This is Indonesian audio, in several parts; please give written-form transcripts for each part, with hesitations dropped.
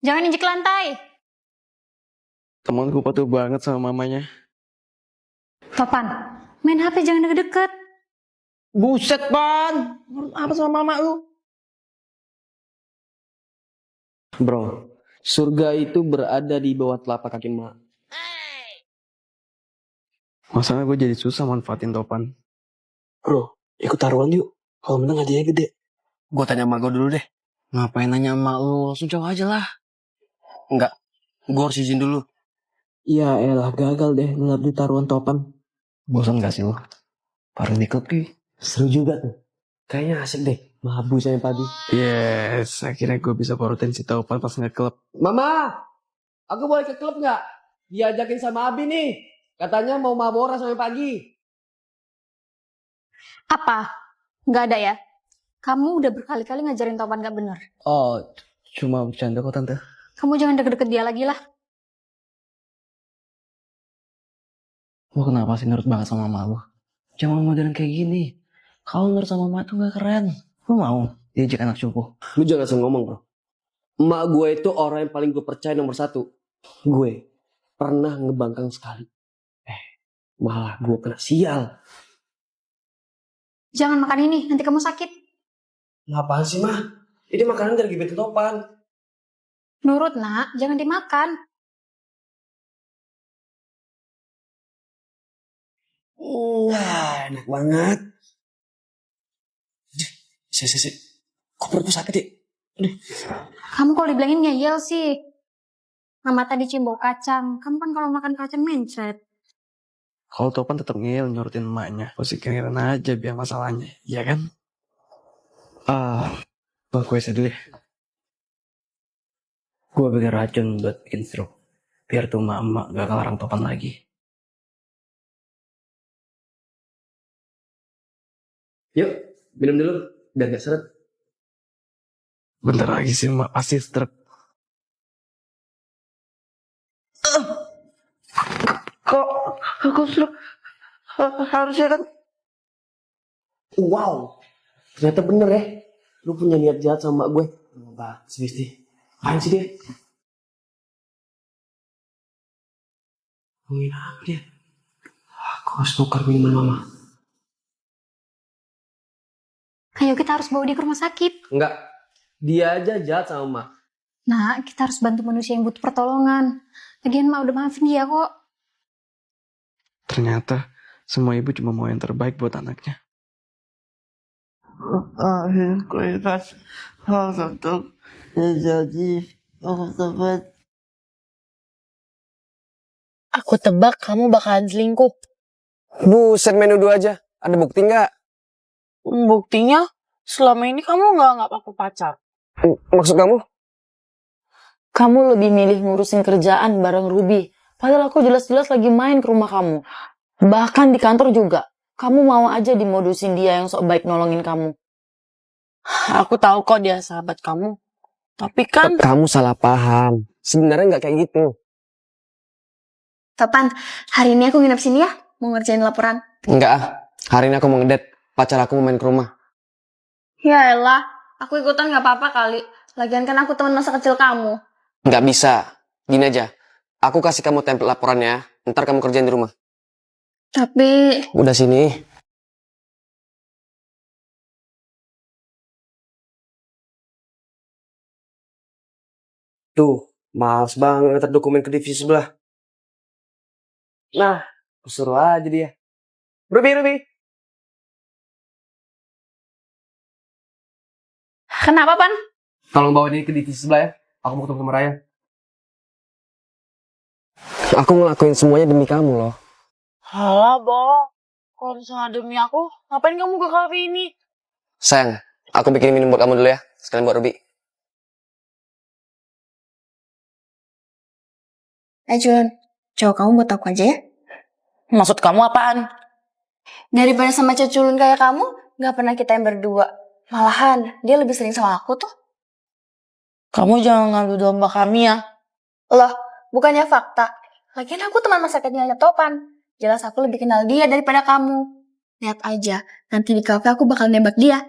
Jangan injek lantai. Temanku patuh banget sama mamanya. Topan, main HP jangan deket-deket. Buset, Pan. Apa sama mama lu? Bro, surga itu berada di bawah telapak kaki mak. Masalahnya gue jadi susah manfaatin Topan. Bro, ikut taruhan yuk. Kalau menang hadiahnya gede. Gue tanya emak gue dulu deh. Ngapain nanya emak lu? Langsung jawab aja lah. Enggak, gue harus izin dulu. Iya elah, gagal deh ngeliat di taruhan Topan. Bosan gak sih lo? Baru di klub ki. Seru juga tuh. Kayaknya asik deh. Mabu sama padi. Yes, akhirnya gue bisa porutin si Topan pas nge-klub. Mama, aku boleh ke klub gak? Diajakin sama Abi nih. Katanya mau mabora sampai pagi. Apa? Nggak ada ya? Kamu udah berkali-kali ngajarin Topan gak bener. Oh, cuma bercanda kok tante. Kamu jangan deket-deket dia lagi lah. Lo kenapa sih nurut banget sama mama lo? Jangan modern kayak gini. Kalau nurut sama mama tuh gak keren. Lo mau diajak anak cupu? Lu jangan asal ngomong bro. Emak gue itu orang yang paling gue percaya nomor satu. Gue pernah ngebangkang sekali. Malah gue kena sial. Jangan makan ini, nanti kamu sakit. Ngapain sih mah? Ini makanan dari gebetan Topan. Nurut nak, jangan dimakan. Enak banget. Si. Kok perutku sakit ya? Kamu kalau dibilangin ngeyel sih. Mama tadi cium bau kacang. Kamu kan kalau makan kacang mencret. Kalau Topan tetap ngeyel nyurutin emaknya. Posikirin aja biar masalahnya. Iya kan? Bang gue dulu ya. Gue bikin racun buat bikin stroke. Biar tuh emak gak kelarang Topan lagi. Yuk, minum dulu. Biar gak seret. Bentar lagi sih emak pasti stroke. Kok aku stroke? Harusnya kan. Wow, ternyata bener ya. Lu punya niat jahat sama emak gue. Mbak, Swisti. Apaan sih dia? Ngomongin apa dia? Aku harus tukar minuman mama. Ayo kita harus bawa dia ke rumah sakit. Enggak, dia aja jahat sama emak. Nah, kita harus bantu manusia yang butuh pertolongan. Lagian Mak udah maafin dia kok. Ternyata semua ibu cuma mau yang terbaik buat anaknya. Aku tebak kamu bakalan selingkuh. Buset, menu 2 aja. Ada bukti nggak? Buktinya selama ini kamu nggak pakai pacar. Maksud kamu? Kamu lebih milih ngurusin kerjaan bareng Ruby. Padahal aku jelas-jelas lagi main ke rumah kamu. Bahkan di kantor juga. Kamu mau aja dimodusin dia yang sok baik nolongin kamu. Aku tahu kok dia sahabat kamu. Tapi kan... Kamu salah paham. Sebenarnya nggak kayak gitu. Topan, hari ini aku nginep sini ya. Mau ngerjain laporan. Enggak ah. Hari ini aku mau ngedate. Pacar aku mau main ke rumah. Ya elah, aku ikutan gak apa-apa kali. Lagian kan aku teman masa kecil kamu. Nggak bisa. Gini aja. Aku kasih kamu template laporannya. Ntar kamu kerjain di rumah. Tapi... Udah sini. Tuh, males banget ngantar dokumen ke divisi sebelah. Nah, aku suruh aja dia. Ruby. Kenapa, Pan? Tolong bawa dia ke divisi sebelah ya. Aku mau ketemu sama Raya. Aku ngelakuin semuanya demi kamu loh. Halah, Bo. Kalau misalnya demi aku, ngapain kamu ke kafe ini? Sayang, aku bikin minum buat kamu dulu ya. Sekalian buat Ruby. Jun, cowok kamu buat aku aja ya. Maksud kamu apaan? Daripada sama ceculun kayak kamu, gak pernah kita yang berdua. Malahan, dia lebih sering sama aku tuh. Kamu jangan ngadu domba kami ya. Loh, bukannya fakta. Lagian aku teman masa kecilnya Topan. Jelas aku lebih kenal dia daripada kamu. Lihat aja, nanti di kafe aku bakal nembak dia.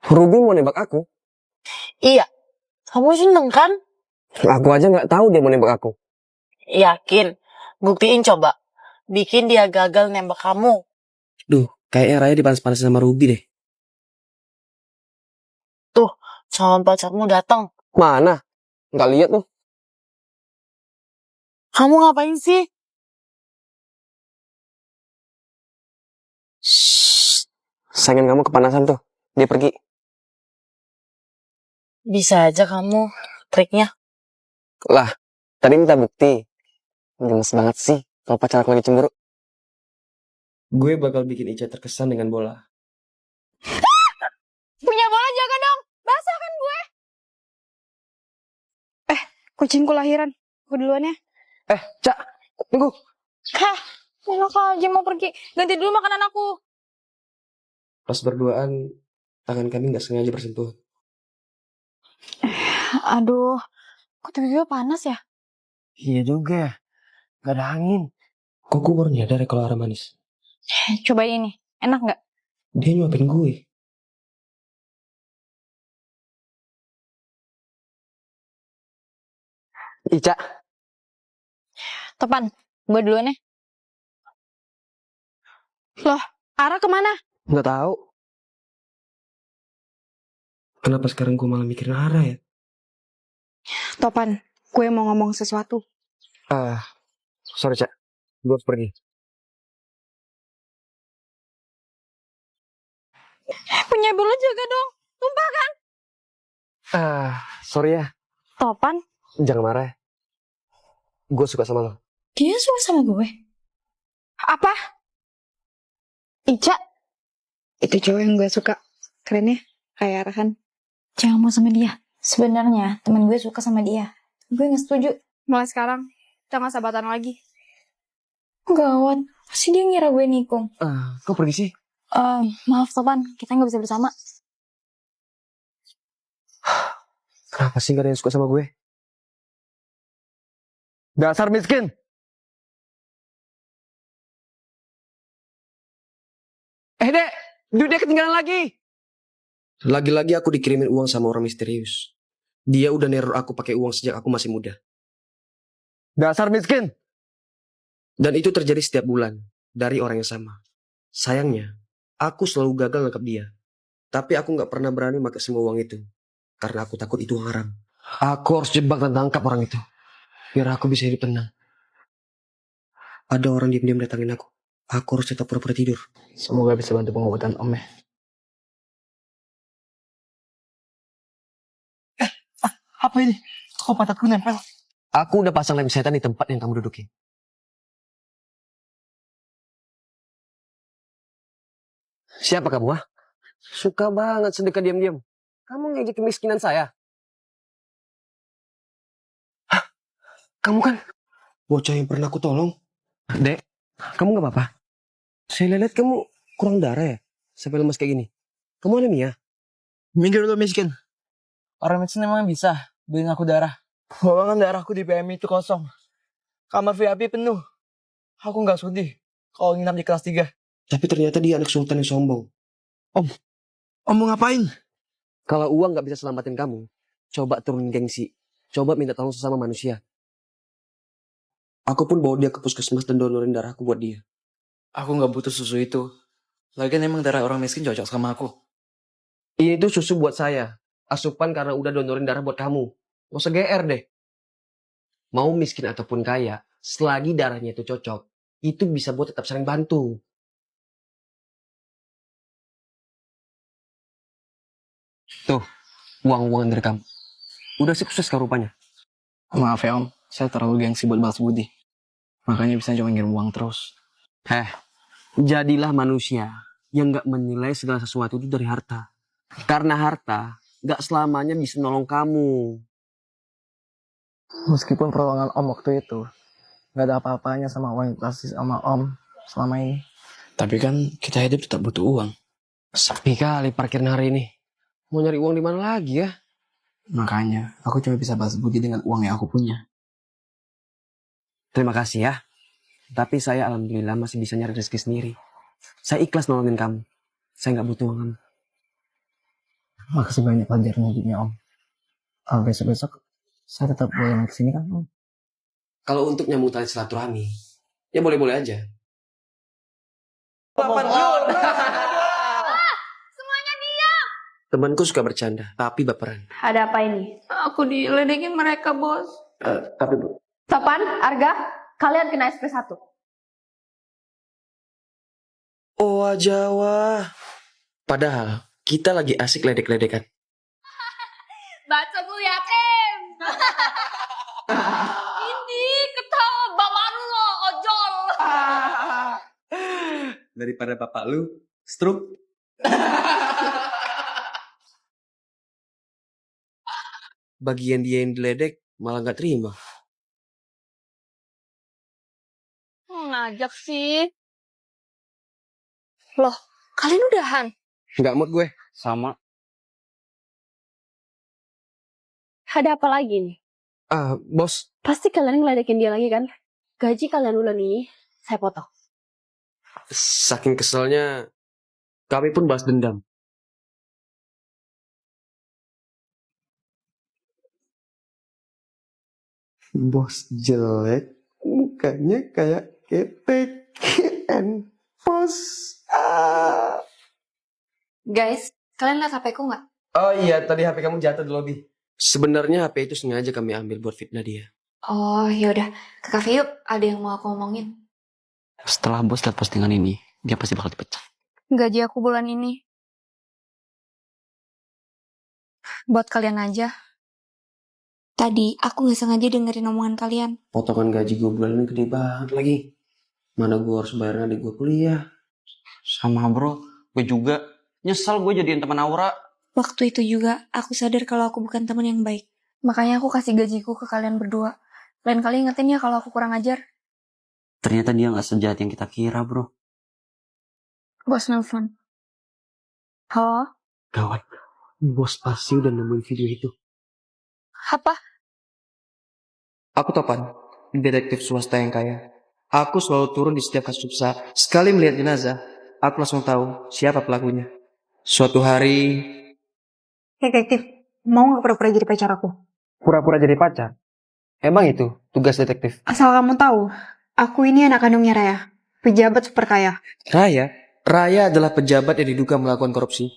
Ruby mau nembak aku? Iya, kamu seneng kan? Aku aja nggak tahu dia mau nembak aku. Yakin, buktiin coba. Bikin dia gagal nembak kamu. Duh, kayaknya Raya dipanas-panasin sama Ruby deh. Tuh, calon pacarmu datang. Mana? Nggak lihat tuh. Kamu ngapain sih? Shh. Saingan kamu kepanasan tuh. Dia pergi. Bisa aja kamu triknya. Lah, tadi minta bukti. Gemes banget sih kalau pacar aku lagi cemburu. Gue bakal bikin Ica terkesan dengan bola. Punya bola jaga dong. Basah kan gue. Kucingku lahiran. Aku duluan ya. Cak, tunggu. Hah, enak aja mau pergi. Ganti dulu makanan aku. Pas berduaan, tangan kami nggak sengaja bersentuhan. Aduh, kok tiba-tiba panas ya? Iya juga ya. Gak ada angin. Kok gue baru nyadar ya kalau arah manis? Cobain ini. Enak nggak? Dia nyuapin gue. Ica. Topan, gue duluan ya. Loh, Ara kemana? Nggak tahu. Kenapa sekarang gue malah mikirin arah ya? Topan, gue mau ngomong sesuatu. Sorry Cak. Gue harus pergi. Punya bola jaga dong. Tumpah kan? Sorry ya. Topan, Jangan marah ya. Gue suka sama lo. dia suka sama gue. Apa? Ica? Itu cowok yang gue suka. Keren ya? Kayak Arhan. Jangan mau sama dia. Sebenarnya teman gue suka sama dia. Gue gak setuju. Mulai sekarang, kita gak sahabatan lagi. Gawat. Pasti dia ngira gue nikung. Kok pergi sih? Maaf Topan, kita gak bisa bersama. Kenapa sih gak ada yang suka sama gue? Dasar miskin! Dek! Duitnya ketinggalan lagi! Lagi-lagi aku dikirimin uang sama orang misterius. Dia udah neror aku pakai uang sejak aku masih muda. Dasar miskin! Dan itu terjadi setiap bulan. Dari orang yang sama. Sayangnya, aku selalu gagal nangkap dia. Tapi aku gak pernah berani pakai semua uang itu. Karena aku takut itu haram. Aku harus jebak dan tangkap orang itu. Biar aku bisa hidup tenang. Ada orang diam-diam datangin aku. Aku harus tetap pura-pura tidur. Semoga bisa bantu pengobatan Om ya. Apa ini? Kok pantatku nempel? Aku udah pasang lem setan di tempat yang kamu duduki. Siapa kamu, ah? Suka banget sedekah diam-diam. Kamu ngejek kemiskinan saya. Hah? Kamu kan bocah yang pernah aku tolong. Dek, kamu gak apa-apa? Saya lihat kamu kurang darah ya? Sampai lemas kayak gini. Kamu anemia? Minggir dulu miskin. Orang miskin emang bisa beliin aku darah. Bawaan darahku di PMI itu kosong. Kamar VIP penuh. Aku gak sudi kalau nginap di kelas 3. Tapi ternyata dia anak sultan yang sombong. Om mau ngapain? Kalau uang gak bisa selamatin kamu, coba turunin gengsi. Coba minta tolong sesama manusia. Aku pun bawa dia ke puskesmas dan donorin darahku buat dia. Aku gak butuh susu itu. Lagian emang darah orang miskin cocok sama aku. Ini tuh susu buat saya. Asupan karena udah donorin darah buat kamu. Gak usah GR deh. Mau miskin ataupun kaya, selagi darahnya itu cocok, itu bisa buat tetap saling bantu. Tuh, uang-uangan dari kamu. Udah sukses kah rupanya? Maaf ya om, saya terlalu gengsi buat balas budi. Makanya bisa cuma ngirim uang terus. Jadilah manusia yang gak menilai segala sesuatu itu dari harta. Karena harta gak selamanya bisa nolong kamu. Meskipun pertolongan om waktu itu gak ada apa-apanya sama uang yang dikasih sama om selama ini. Tapi kan kita hidup tetap butuh uang. Sepi kali parkiran hari ini. Mau nyari uang di mana lagi ya? Makanya aku cuma bisa balas budi dengan uang yang aku punya. Terima kasih ya. Tapi saya alhamdulillah masih bisa nyari rezeki sendiri. Saya ikhlas nolongin kamu. Saya gak butuh uang kamu. Makasih banyak pelajarannya Om. Besok-besok saya tetap boleh main kesini kan Om? Kalau untuk nyambung tali silaturahmi, ya boleh-boleh aja. Semuanya diam. Temanku suka bercanda, tapi baperan. Ada apa ini? Aku diledekin mereka, bos. Tapi Topan, Arga, kalian kena SP1. oh Jawa. Padahal kita lagi asik ledek-ledekan. Baca bu yatim. Ini ketawa bapak lo, ojol. Daripada bapak lu stroke. Bagian dia yang diledek malah nggak terima. Ngajak sih. Loh, kalian udahan? Nggak mood gue. Sama. Ada apa lagi nih? Bos. Pasti kalian ngeledekin dia lagi kan? Gaji kalian bulan ini, saya potong. Saking keselnya, kami pun balas dendam. Bos jelek, mukanya kayak ketek and pos. Guys, kalian lihat HP ku nggak? Oh iya, tadi HP kamu jatuh di lobby. Sebenarnya HP itu sengaja kami ambil buat fitnah dia. Oh, yaudah. Ke kafe yuk, ada yang mau aku ngomongin. Setelah bos lihat postingan ini, dia pasti bakal dipecat. Gaji aku bulan ini. Buat kalian aja. Tadi, aku gak sengaja dengerin omongan kalian. Potongan gaji gue bulan ini gede banget lagi. Mana gue harus bayar adik gue kuliah. Sama bro, gue juga. Nyesal gue jadiin teman Aura. Waktu itu juga, aku sadar kalau aku bukan teman yang baik. Makanya aku kasih gajiku ke kalian berdua. Lain kali ingetin ya kalau aku kurang ajar. Ternyata dia gak sejahat yang kita kira bro. Bos nelfon. Halo? Gawat, bos pasti udah nemuin video itu. Apa? Aku Topan, detektif swasta yang kaya. Aku selalu turun di setiap kasus besar. Sekali melihat jenazah, aku langsung tahu siapa pelakunya. Suatu hari... Detektif, mau gak pura-pura jadi pacar aku? Pura-pura jadi pacar? Emang itu tugas detektif? Asal kamu tahu, aku ini anak kandungnya Raya. Pejabat super kaya. Raya? Raya adalah pejabat yang diduga melakukan korupsi.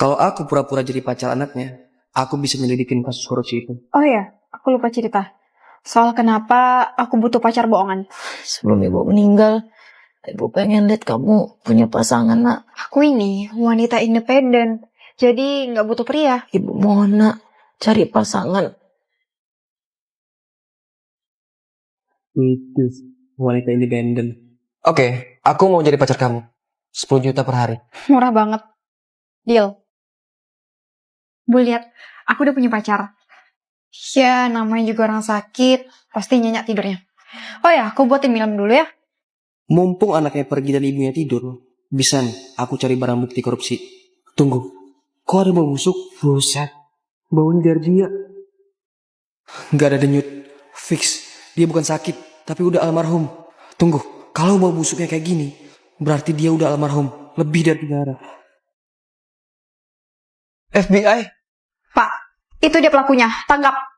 Kalau aku pura-pura jadi pacar anaknya, aku bisa nyelidikin kasus korupsi itu. Oh iya, aku lupa cerita. Soal kenapa aku butuh pacar bohongan. Sebelum ibu meninggal, ibu pengen lihat kamu punya pasangan, nak. Aku ini wanita independen, jadi nggak butuh pria. Ibu mohon, nak, cari pasangan. Itu wanita independen. Oke, aku mau jadi pacar kamu. 10 juta per hari. Murah banget. Deal. Bu lihat, aku udah punya pacar. Ya, namanya juga orang sakit, pasti nyenyak tidurnya. Oh ya, aku buatin minum dulu ya. Mumpung anaknya pergi dan ibunya tidur, bisa nih aku cari barang bukti korupsi. Tunggu, kok ada bau busuk? Buset, baunya dia. Gak ada denyut. Fix, dia bukan sakit, tapi udah almarhum. Tunggu, kalau bau busuknya kayak gini, berarti dia udah almarhum. Lebih dari 3 hari. FBI? Pak, itu dia pelakunya. Tanggap.